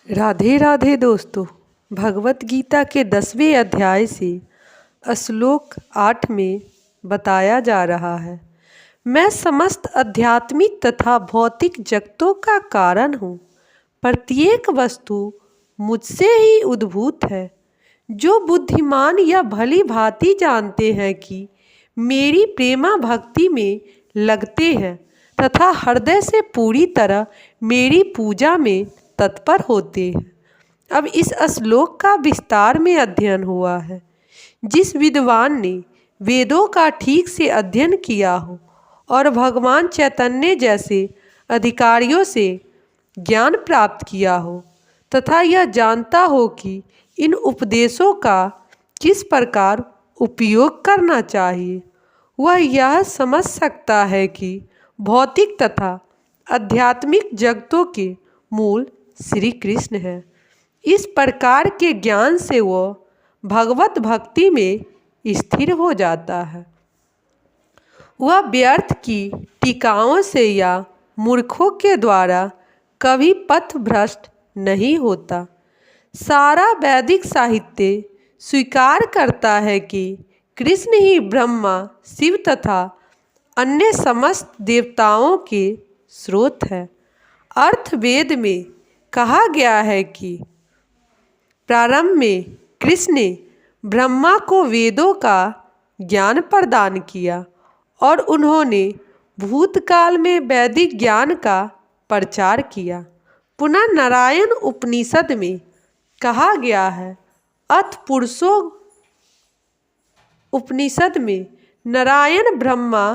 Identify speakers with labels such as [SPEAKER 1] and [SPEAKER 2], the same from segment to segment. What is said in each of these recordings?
[SPEAKER 1] राधे राधे दोस्तों। भगवत गीता के 10वें अध्याय से श्लोक 8 में बताया जा रहा है, मैं समस्त आध्यात्मिक तथा भौतिक जगतों का कारण हूँ। प्रत्येक वस्तु मुझसे ही उद्भूत है। जो बुद्धिमान या भली भांति जानते हैं कि मेरी प्रेमा भक्ति में लगते हैं तथा हृदय से पूरी तरह मेरी पूजा में तत्पर होते हैं। अब इस श्लोक का विस्तार में अध्ययन हुआ है। जिस विद्वान ने वेदों का ठीक से अध्ययन किया हो और भगवान चैतन्य जैसे अधिकारियों से ज्ञान प्राप्त किया हो तथा यह जानता हो कि इन उपदेशों का किस प्रकार उपयोग करना चाहिए, वह यह समझ सकता है कि भौतिक तथा आध्यात्मिक जगतों के मूल श्री कृष्ण है। इस प्रकार के ज्ञान से वह भगवत भक्ति में स्थिर हो जाता है। वह व्यर्थ की टीकाओं से या मूर्खों के द्वारा कभी पथ भ्रष्ट नहीं होता। सारा वैदिक साहित्य स्वीकार करता है कि कृष्ण ही ब्रह्मा, शिव तथा अन्य समस्त देवताओं के स्रोत है। अर्थवेद में कहा गया है कि प्रारंभ में कृष्ण ने ब्रह्मा को वेदों का ज्ञान प्रदान किया और उन्होंने भूतकाल में वैदिक ज्ञान का प्रचार किया। पुनः नारायण उपनिषद में कहा गया है, अथ पुरुषो उपनिषद में नारायण ब्रह्मा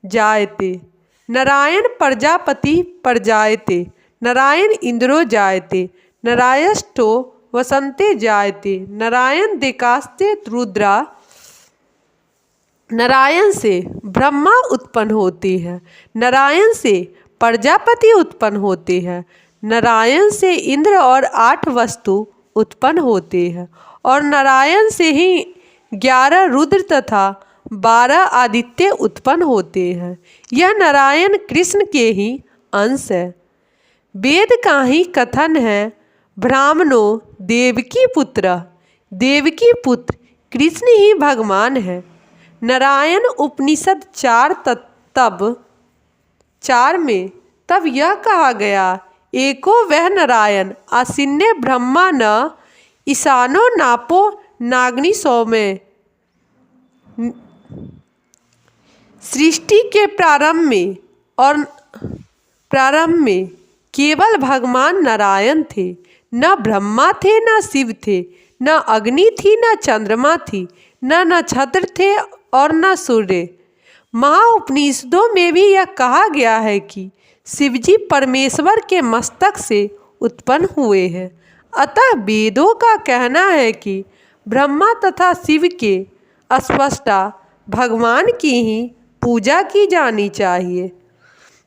[SPEAKER 1] जायते, नारायण प्रजापति प्रजायते, नारायण इंद्रो जायते, नारायष्टो वसंते जायते, नारायण देकास्ते रुद्रा। नारायण से ब्रह्मा उत्पन्न होते हैं, नारायण से प्रजापति उत्पन्न होते हैं, नारायण से इंद्र और 8 वस्तु उत्पन्न होते हैं और नारायण से ही 11 रुद्र तथा 12 आदित्य उत्पन्न होते हैं। यह नारायण कृष्ण के ही अंश है। वेद का ही कथन है, ब्राह्मणो देवकी पुत्र, देवकी पुत्र कृष्ण ही भगवान है। नारायण उपनिषद 4 में तब यह कहा गया, एको वह नारायण आसीन्य ब्रह्मा न ईशानो नापो नाग्नि सौम्य। सृष्टि के प्रारंभ में केवल भगवान नारायण थे। न ब्रह्मा थे, न शिव थे, न अग्नि थी, न चंद्रमा थी, न नक्षत्र थे और न सूर्य। महाउपनिषदों में भी यह कहा गया है कि शिवजी परमेश्वर के मस्तक से उत्पन्न हुए हैं। अतः वेदों का कहना है कि ब्रह्मा तथा शिव के स्पष्टा भगवान की ही पूजा की जानी चाहिए।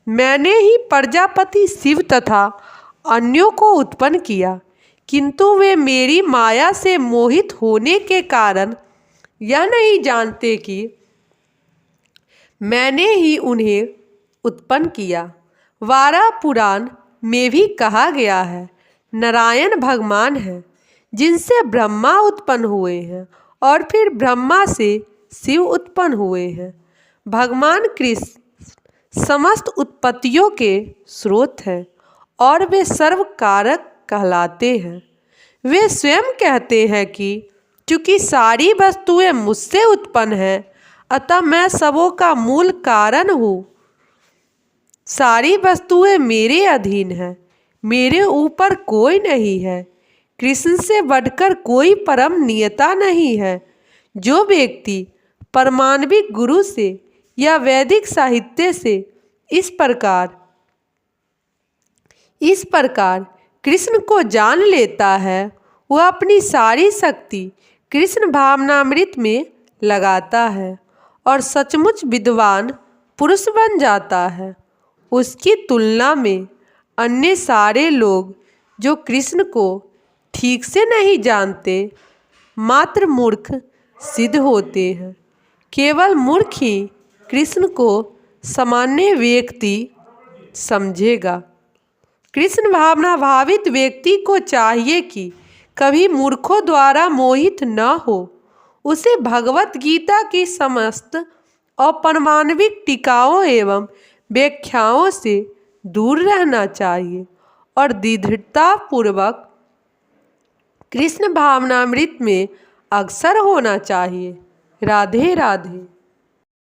[SPEAKER 1] मैंने ही प्रजापति शिव तथा अन्यों को उत्पन्न किया, किंतु वे मेरी माया से मोहित होने के कारण यह नहीं जानते कि मैंने ही उन्हें उत्पन्न किया। वारा पुराण में भी कहा गया है, नारायण भगवान है जिनसे ब्रह्मा उत्पन्न हुए हैं और फिर ब्रह्मा से शिव उत्पन्न हुए हैं। भगवान कृष्ण समस्त उत्पत्तियों के स्रोत हैं और वे सर्वकारक कहलाते हैं। वे स्वयं कहते हैं कि चूँकि सारी वस्तुएं मुझसे उत्पन्न हैं, अतः मैं सबों का मूल कारण हूँ। सारी वस्तुएं मेरे अधीन हैं, मेरे ऊपर कोई नहीं है। कृष्ण से बढ़कर कोई परम नियता नहीं है। जो व्यक्ति परमाणविक गुरु से या वैदिक साहित्य से इस प्रकार कृष्ण को जान लेता है, वह अपनी सारी शक्ति कृष्ण भावनामृत में लगाता है और सचमुच विद्वान पुरुष बन जाता है। उसकी तुलना में अन्य सारे लोग जो कृष्ण को ठीक से नहीं जानते, मात्र मूर्ख सिद्ध होते हैं। केवल मूर्ख ही कृष्ण को सामान्य व्यक्ति समझेगा। कृष्ण भावना भावित व्यक्ति को चाहिए कि कभी मूर्खों द्वारा मोहित न हो। उसे भगवत गीता की समस्त अपरमाणविक टीकाओं एवं व्याख्याओं से दूर रहना चाहिए और दृढ़तापूर्वक कृष्ण भावनामृत में अग्रसर होना चाहिए। राधे राधे।